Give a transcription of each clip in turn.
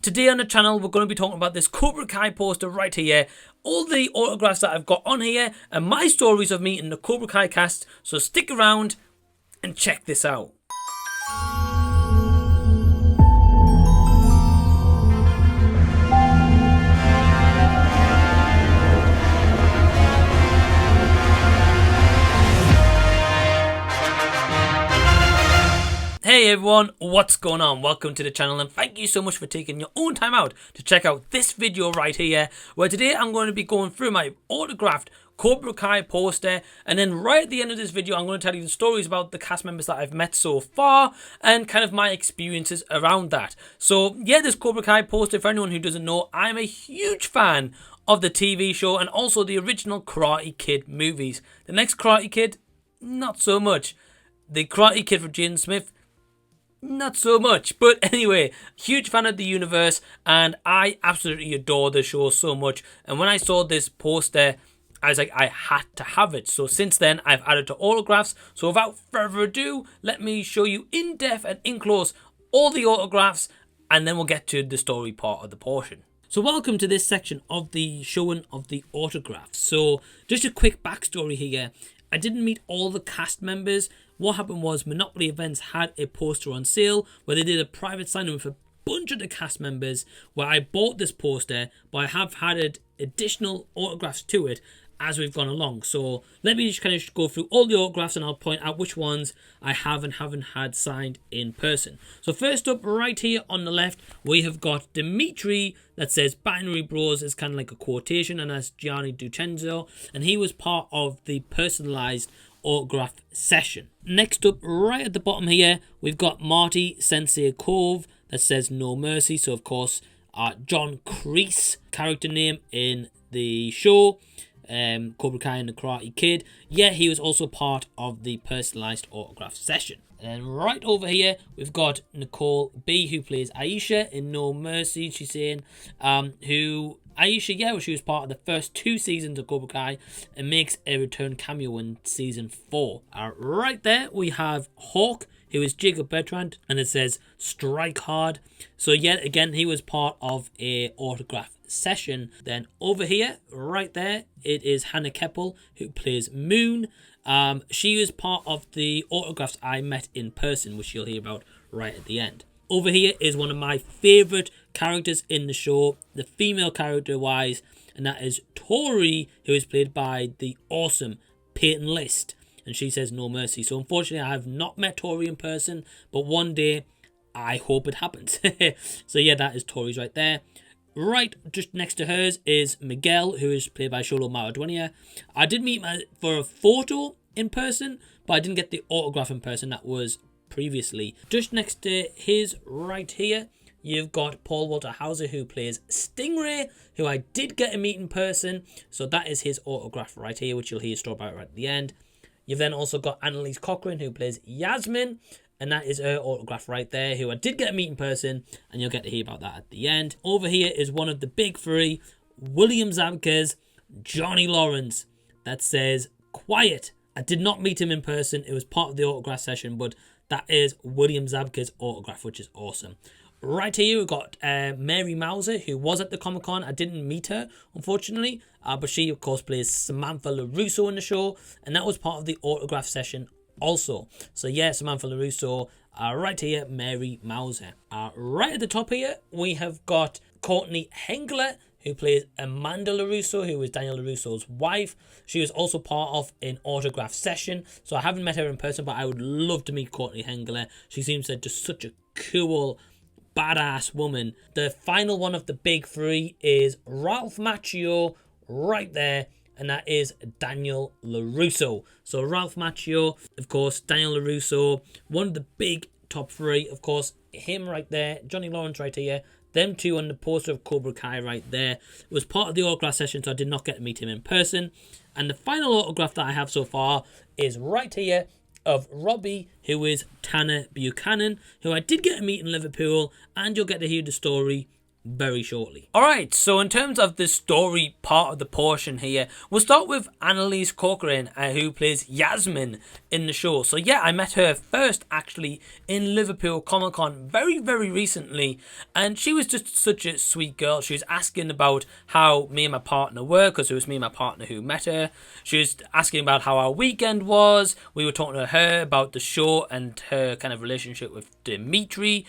today on the channel we're going to be talking about this Cobra Kai poster right here, all the autographs that I've got on here, and my stories of meeting the Cobra Kai cast, so stick around and check this out. Hey everyone, what's going on? Welcome to the channel and thank you so much for taking your own time out to check out this video right here, where today I'm going to be going through my autographed Cobra Kai poster, and then right at the end of this video I'm going to tell you the stories about the cast members that I've met so far and kind of my experiences around that. So yeah, this Cobra Kai poster, for anyone who doesn't know, I'm a huge fan of the TV show and also the original Karate Kid movies. The next Karate Kid, not so much. The Karate Kid for Jaden Smith, not so much. But anyway, huge fan of the universe and I absolutely adore the show so much. And when I saw this poster, I was like, I had to have it. So since then, I've added to autographs. So without further ado, let me show you in depth and in close all the autographs, and then we'll get to the story part of the portion. So welcome to this section of the showing of the autographs. So just a quick backstory here. I didn't meet all the cast members. What happened was Monopoly Events had a poster on sale where they did a private signing with a bunch of the cast members, where I bought this poster, but I have added additional autographs to it as we've gone along. So let me just kind of go through all the autographs and I'll point out which ones I have and haven't had signed in person. So first up, right here on the left, we have got Dimitri that says Binary Bros is kind of like a quotation, and that's Gianni Ducenzo, and he was part of the personalized autograph session. Next up, right at the bottom here, we've got Marty Sensei Cove that says No Mercy. So of course, John Kreese, character name in the show, Cobra Kai and the Karate Kid. Yeah, he was also part of the personalized autograph session. And right over here, we've got Nicole B, who plays Aisha in No Mercy. She's saying, Aisha, yeah, she was part of the first 2 seasons of Cobra Kai and makes a return cameo in season 4. Right there, we have Hawk, who is Jacob Bertrand, and it says Strike Hard. So yet again, he was part of a autograph session. Then over here, right there, it is Hannah Keppel, who plays Moon. She was part of the autographs I met in person, which you'll hear about right at the end. Over here is one of my favourite characters in the show, the female character wise, and that is Tori, who is played by the awesome Peyton List, and she says No Mercy. So unfortunately I have not met Tori in person, but one day I hope it happens. So yeah, that is Tori's right there. Right just next to hers is Miguel, who is played by Xolo Maridueña. I did meet him for a photo in person, but I didn't get the autograph in person. That was previously. Just next to his right here, you've got Paul Walter Hauser, who plays Stingray, who I did get to meet in person. So that is his autograph right here, which you'll hear a story about right at the end. You've then also got Annalise Cochran, who plays Yasmin, and that is her autograph right there, who I did get to meet in person, and you'll get to hear about that at the end. Over here is one of the big three, William Zabka's Johnny Lawrence, that says Quiet. I did not meet him in person. It was part of the autograph session, but that is William Zabka's autograph, which is awesome. Right here, we've got Mary Mauser, who was at the Comic-Con. I didn't meet her, unfortunately, but she, of course, plays Samantha LaRusso in the show, and that was part of the autograph session also. So yeah, Samantha LaRusso. Right here, Mary Mauser. Right at the top here, we have got Courtney Hengler, who plays Amanda LaRusso, who is Daniel LaRusso's wife. She was also part of an autograph session. So I haven't met her in person, but I would love to meet Courtney Hengler. She seems like just such a cool, badass woman. The final one of the big three is Ralph Macchio right there, and that is Daniel LaRusso. So Ralph Macchio, of course, Daniel LaRusso, one of the big top three, of course, him right there, Johnny Lawrence right here, them two on the poster of Cobra Kai right there. It was part of the autograph session, so I did not get to meet him in person. And the final autograph that I have so far is right here of Robbie, who is Tanner Buchanan, who I did get to meet in Liverpool, and you'll get to hear the story very shortly. Alright, so in terms of the story part of the portion here, we'll start with Annalise Corcoran, who plays Yasmin in the show. So yeah, I met her first actually in Liverpool Comic Con very recently, and she was just such a sweet girl. She was asking about how me and my partner were, because it was me and my partner who met her. She was asking about how our weekend was. We were talking to her about the show and her kind of relationship with Gianni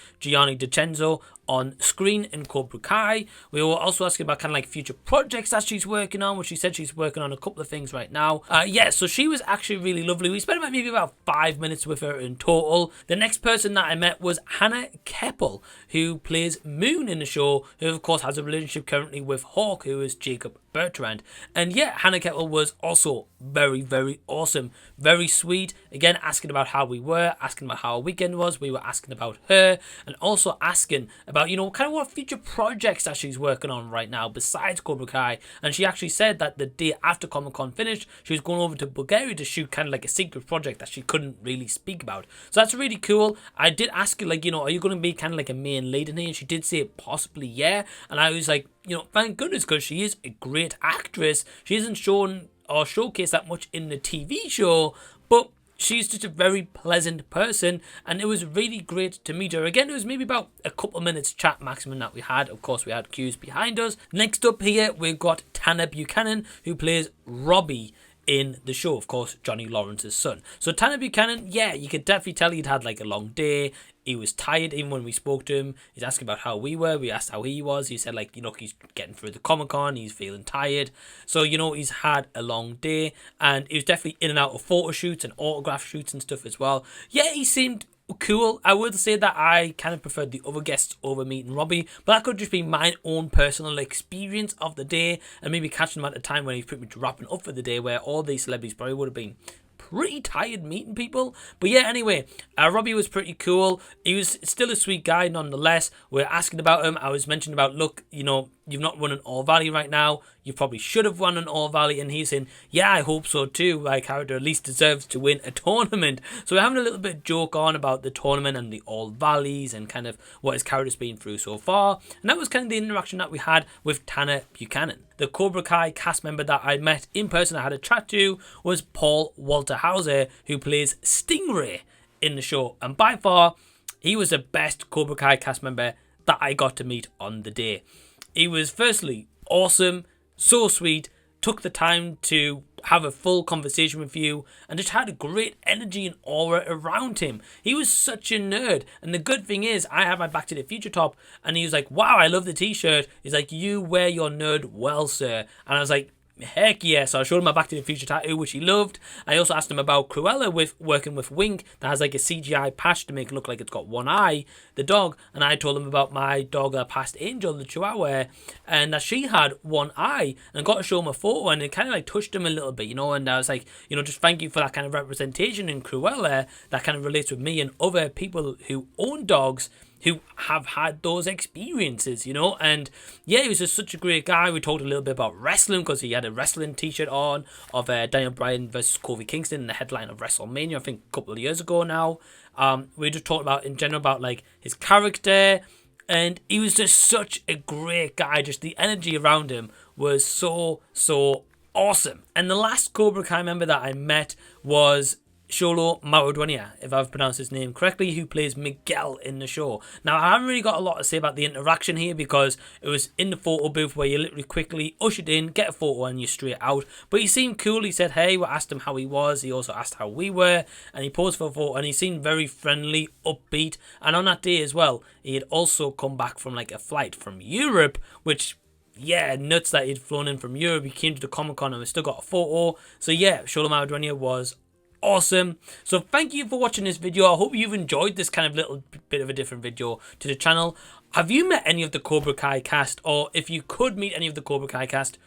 DiCenzo on screen in Cobra Kai. We were also asking about kind of like future projects that she's working on, which she said she's working on a couple of things right now. Yeah, so she was actually really lovely. We spent maybe about 5 minutes with her in total. The next person that I met was Hannah Keppel, who plays Moon in the show, who of course has a relationship currently with Hawk, who is Jacob Bertrand. And yeah, Hannah Keppel was also very awesome, very sweet. Again, asking about how we were, asking about how our weekend was. We were asking about her, and also asking about, you know, kind of what future projects that she's working on right now besides Cobra Kai. And she actually said that the day after Comic Con finished, she was going over to Bulgaria to shoot kind of like a secret project that she couldn't really speak about. So that's really cool. I did ask her, like, you know, are you going to be kind of like a main lead in here? And she did say possibly yeah. And I was like, you know, thank goodness, because she is a great actress. She isn't shown or showcased that much in the TV show, but she's just a very pleasant person, and it was really great to meet her. Again, it was maybe about a couple minutes chat maximum that we had. Of course, we had cues behind us. Next up here, we've got Tanner Buchanan, who plays Robbie in the show, of course, Johnny Lawrence's son. So Tanner Buchanan, yeah, you could definitely tell he'd had like a long day. He was tired even when we spoke to him. He's asking about how we were. We asked how he was. He said, like, you know, he's getting through the Comic-Con. He's feeling tired. So, you know, he's had a long day. And he was definitely in and out of photo shoots and autograph shoots and stuff as well. Yeah, he seemed cool. I would say that I kind of preferred the other guests over meeting Robbie, but that could just be my own personal experience of the day, and maybe catching him at a time when he's pretty much wrapping up for the day, where all these celebrities probably would have been pretty tired meeting people. But yeah, anyway, Robbie was pretty cool. He was still a sweet guy nonetheless. We're asking about him. I was mentioning about, look, you know, you've not won an All Valley right now. You probably should have won an All Valley. And he's saying, yeah, I hope so too. My character at least deserves to win a tournament. So we're having a little bit of joke on about the tournament and the All Valleys and kind of what his character's been through so far. And that was kind of the interaction that we had with Tanner Buchanan. The Cobra Kai cast member that I met in person, I had a chat to, was Paul Walter Hauser, who plays Stingray in the show. And by far, he was the best Cobra Kai cast member that I got to meet on the day. He was firstly awesome, so sweet, took the time to have a full conversation with you, and just had a great energy and aura around him. He was such a nerd, and the good thing is, I have my Back to the Future top, and he was like, wow, I love the t-shirt. He's like, you wear your nerd well, sir. And I was like, heck yeah. So I showed him my Back to the Future tattoo, which he loved. I also asked him about Cruella with working with Wink, that has like a CGI patch to make it look like it's got one eye, the dog. And I told him about my dog that passed, Angel, the Chihuahua, and that she had one eye, and got to show him a photo, and it kind of like touched him a little bit, you know. And I was like, you know, just thank you for that kind of representation in Cruella that kind of relates with me and other people who own dogs who have had those experiences, you know. And yeah, he was just such a great guy. We talked a little bit about wrestling, because he had a wrestling t-shirt on of Daniel Bryan versus Kofi Kingston in the headline of WrestleMania, I think a couple of years ago now. We just talked about in general about like his character, and he was just such a great guy. Just the energy around him was so awesome. And the last Cobra Kai member that I met was Xolo Maridueña, if I've pronounced his name correctly, who plays Miguel in the show. Now, I haven't really got a lot to say about the interaction here, because it was in the photo booth where you literally quickly ushered in, get a photo, and you're straight out. But he seemed cool. He said, hey, we asked him how he was. He also asked how we were, and he posed for a photo, and he seemed very friendly, upbeat. And on that day as well, he had also come back from like a flight from Europe, which, yeah, nuts that he'd flown in from Europe. He came to the Comic-Con and we still got a photo. So yeah, Xolo Maridueña was awesome. So thank you for watching this video. I hope you've enjoyed this kind of little bit of a different video to the channel. Have you met any of the Cobra Kai cast? Or if you could meet any of the Cobra Kai cast,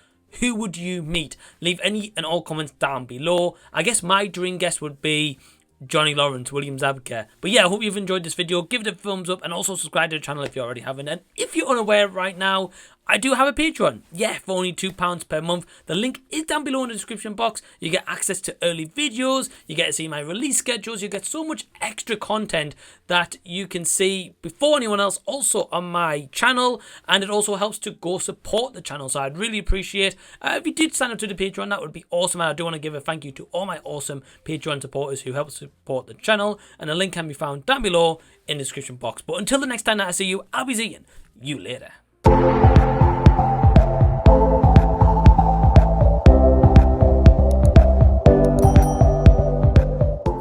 who would you meet? Leave any and all comments down below. I guess my dream guest would be Johnny Lawrence, William Zabka. But yeah, I hope you've enjoyed this video. Give it a thumbs up, and also subscribe to the channel if you already haven't. And if you're unaware right now, I do have a Patreon. Yeah, for only £2 per month. The link is down below in the description box. You get access to early videos. You get to see my release schedules. You get so much extra content that you can see before anyone else also on my channel. And it also helps to go support the channel. So I'd really appreciate if you did sign up to the Patreon. That would be awesome. And I do want to give a thank you to all my awesome Patreon supporters who help support the channel. And the link can be found down below in the description box. But until the next time that I see you, I'll be seeing you later.